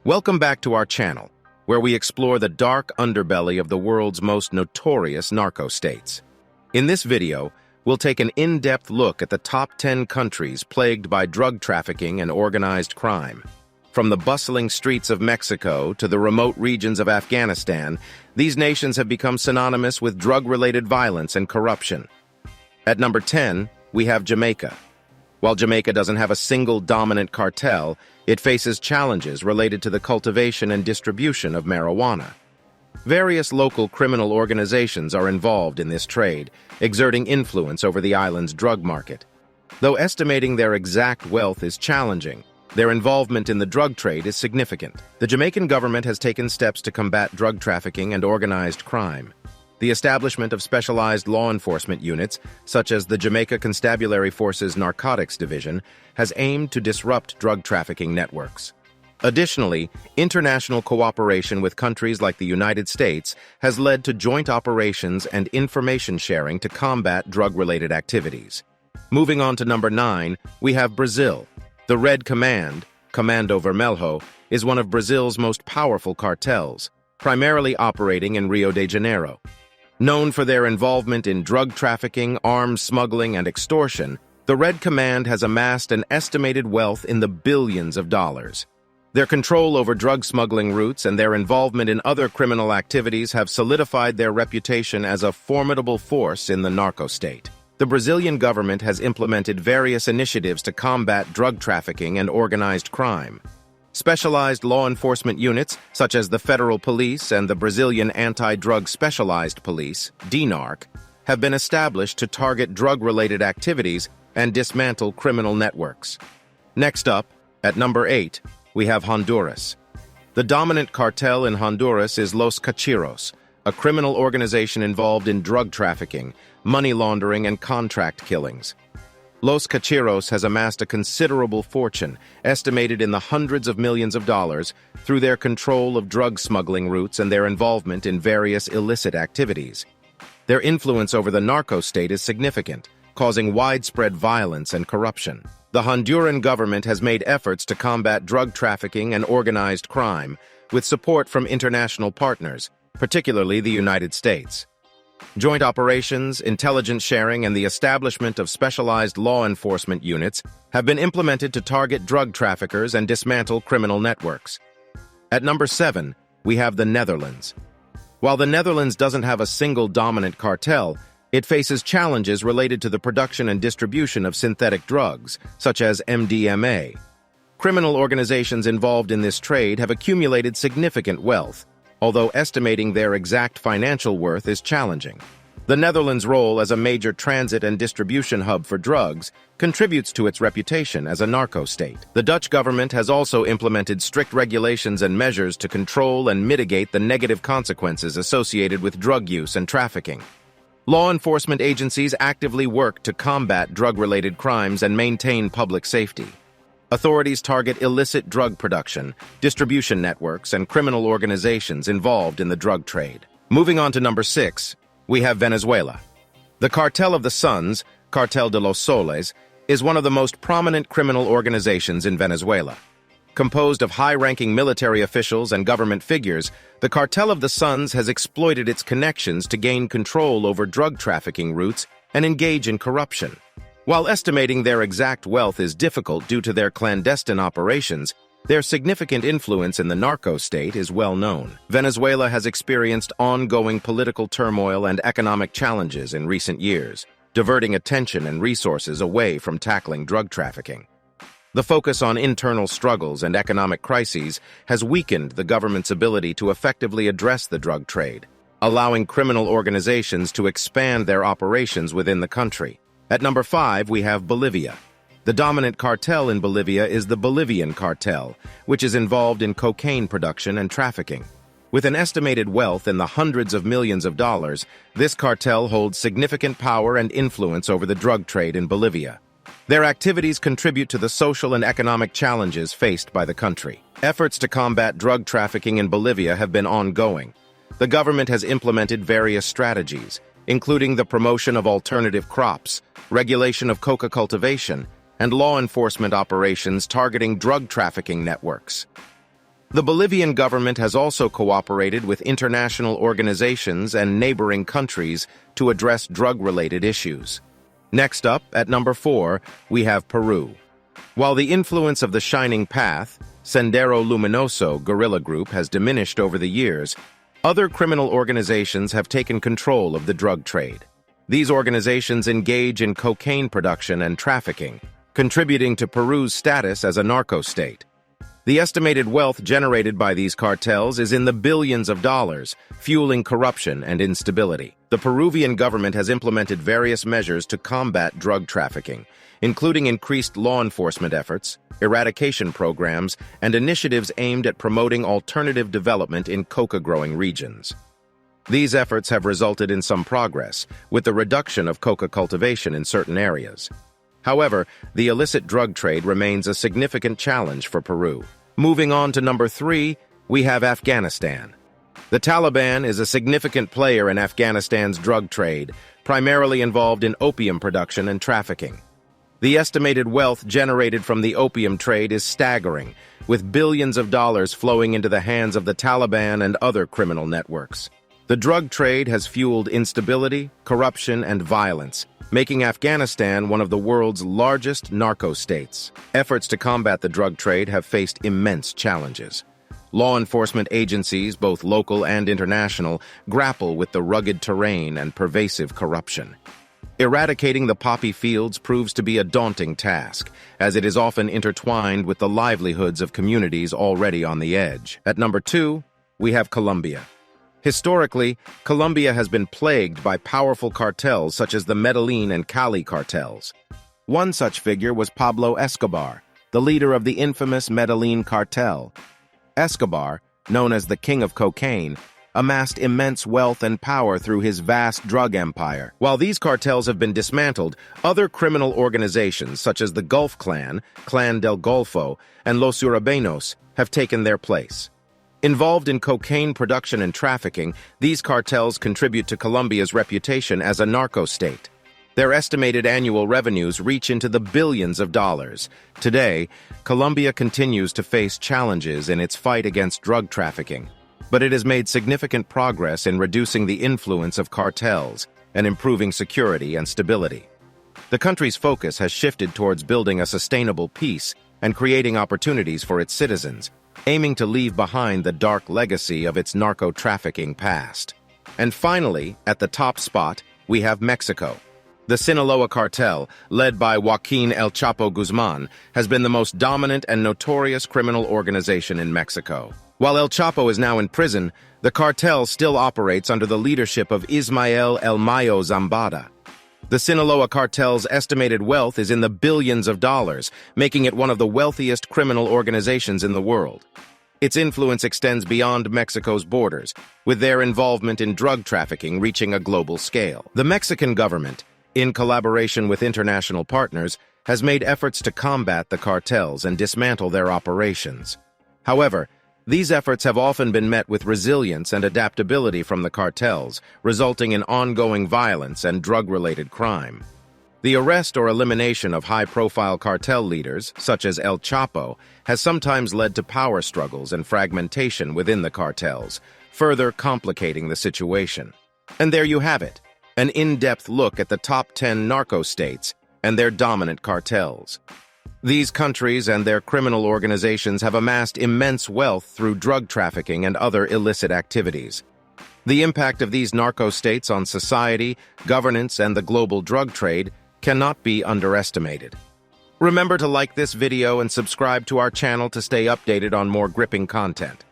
Welcome back to our channel, where we explore the dark underbelly of the world's most notorious narco states. In this video, we'll take an in-depth look at the top 10 countries plagued by drug trafficking and organized crime. From the bustling streets of Mexico to the remote regions of Afghanistan, these nations have become synonymous with drug-related violence and corruption. At number 10, we have Jamaica. While Jamaica doesn't have a single dominant cartel, it faces challenges related to the cultivation and distribution of marijuana. Various local criminal organizations are involved in this trade, exerting influence over the island's drug market. Though estimating their exact wealth is challenging, their involvement in the drug trade is significant. The Jamaican government has taken steps to combat drug trafficking and organized crime. The establishment of specialized law enforcement units, such as the Jamaica Constabulary Force's Narcotics Division, has aimed to disrupt drug trafficking networks. Additionally, international cooperation with countries like the United States has led to joint operations and information sharing to combat drug-related activities. Moving on to number 9, we have Brazil. The Red Command, Comando Vermelho, is one of Brazil's most powerful cartels, primarily operating in Rio de Janeiro. Known for their involvement in drug trafficking, arms smuggling, and extortion, the Red Command has amassed an estimated wealth in the billions of dollars. Their control over drug smuggling routes and their involvement in other criminal activities have solidified their reputation as a formidable force in the narco state. The Brazilian government has implemented various initiatives to combat drug trafficking and organized crime. Specialized law enforcement units, such as the Federal Police and the Brazilian Anti-Drug Specialized Police, DNARC, have been established to target drug-related activities and dismantle criminal networks. Next up, at number 8, we have Honduras. The dominant cartel in Honduras is Los Cachiros, a criminal organization involved in drug trafficking, money laundering, and contract killings. Los Cachiros has amassed a considerable fortune, estimated in the hundreds of millions of dollars, through their control of drug smuggling routes and their involvement in various illicit activities. Their influence over the narco state is significant, causing widespread violence and corruption. The Honduran government has made efforts to combat drug trafficking and organized crime, with support from international partners, particularly the United States. Joint operations, intelligence sharing, and the establishment of specialized law enforcement units have been implemented to target drug traffickers and dismantle criminal networks. At number 7, we have the Netherlands. While the Netherlands doesn't have a single dominant cartel, it faces challenges related to the production and distribution of synthetic drugs, such as MDMA. Criminal organizations involved in this trade have accumulated significant wealth, although estimating their exact financial worth is challenging. The Netherlands' role as a major transit and distribution hub for drugs contributes to its reputation as a narco state. The Dutch government has also implemented strict regulations and measures to control and mitigate the negative consequences associated with drug use and trafficking. Law enforcement agencies actively work to combat drug-related crimes and maintain public safety. Authorities target illicit drug production, distribution networks, and criminal organizations involved in the drug trade. Moving on to number 6, we have Venezuela. The Cartel of the Suns, Cartel de los Soles, is one of the most prominent criminal organizations in Venezuela. Composed of high-ranking military officials and government figures, the Cartel of the Suns has exploited its connections to gain control over drug trafficking routes and engage in corruption. While estimating their exact wealth is difficult due to their clandestine operations, their significant influence in the narco state is well known. Venezuela has experienced ongoing political turmoil and economic challenges in recent years, diverting attention and resources away from tackling drug trafficking. The focus on internal struggles and economic crises has weakened the government's ability to effectively address the drug trade, allowing criminal organizations to expand their operations within the country. At number 5, we have Bolivia. The dominant cartel in Bolivia is the Bolivian cartel, which is involved in cocaine production and trafficking. With an estimated wealth in the hundreds of millions of dollars, this cartel holds significant power and influence over the drug trade in Bolivia. Their activities contribute to the social and economic challenges faced by the country. Efforts to combat drug trafficking in Bolivia have been ongoing. The government has implemented various strategies, including the promotion of alternative crops, regulation of coca cultivation, and law enforcement operations targeting drug trafficking networks. The Bolivian government has also cooperated with international organizations and neighboring countries to address drug-related issues. Next up, at number 4, we have Peru. While the influence of the Shining Path, Sendero Luminoso guerrilla group has diminished over the years, other criminal organizations have taken control of the drug trade. These organizations engage in cocaine production and trafficking, contributing to Peru's status as a narco state. The estimated wealth generated by these cartels is in the billions of dollars, fueling corruption and instability. The Peruvian government has implemented various measures to combat drug trafficking, including increased law enforcement efforts, eradication programs, and initiatives aimed at promoting alternative development in coca-growing regions. These efforts have resulted in some progress, with the reduction of coca cultivation in certain areas. However, the illicit drug trade remains a significant challenge for Peru. Moving on to number 3, we have Afghanistan. The Taliban is a significant player in Afghanistan's drug trade, primarily involved in opium production and trafficking. The estimated wealth generated from the opium trade is staggering, with billions of dollars flowing into the hands of the Taliban and other criminal networks. The drug trade has fueled instability, corruption, and violence, making Afghanistan one of the world's largest narco states. Efforts to combat the drug trade have faced immense challenges. Law enforcement agencies, both local and international, grapple with the rugged terrain and pervasive corruption. Eradicating the poppy fields proves to be a daunting task, as it is often intertwined with the livelihoods of communities already on the edge. At number 2, we have Colombia. Historically, Colombia has been plagued by powerful cartels such as the Medellin and Cali cartels. One such figure was Pablo Escobar, the leader of the infamous Medellin cartel. Escobar, known as the King of Cocaine, amassed immense wealth and power through his vast drug empire. While these cartels have been dismantled, other criminal organizations such as the Gulf Clan, Clan del Golfo, and Los Urabenos have taken their place. Involved in cocaine production and trafficking, these cartels contribute to Colombia's reputation as a narco state. Their estimated annual revenues reach into the billions of dollars. Today, Colombia continues to face challenges in its fight against drug trafficking, but it has made significant progress in reducing the influence of cartels and improving security and stability. The country's focus has shifted towards building a sustainable peace and creating opportunities for its citizens, aiming to leave behind the dark legacy of its narco-trafficking past. And finally, at the top spot, we have Mexico. The Sinaloa cartel, led by Joaquin El Chapo Guzman, has been the most dominant and notorious criminal organization in Mexico. While El Chapo is now in prison, the cartel still operates under the leadership of Ismael El Mayo Zambada. The Sinaloa cartel's estimated wealth is in the billions of dollars, making it one of the wealthiest criminal organizations in the world. Its influence extends beyond Mexico's borders, with their involvement in drug trafficking reaching a global scale. The Mexican government, in collaboration with international partners, has made efforts to combat the cartels and dismantle their operations. However, these efforts have often been met with resilience and adaptability from the cartels, resulting in ongoing violence and drug-related crime. The arrest or elimination of high-profile cartel leaders, such as El Chapo, has sometimes led to power struggles and fragmentation within the cartels, further complicating the situation. And there you have it, an in-depth look at the top 10 narco states and their dominant cartels. These countries and their criminal organizations have amassed immense wealth through drug trafficking and other illicit activities. The impact of these narco states on society, governance, and the global drug trade cannot be underestimated. Remember to like this video and subscribe to our channel to stay updated on more gripping content.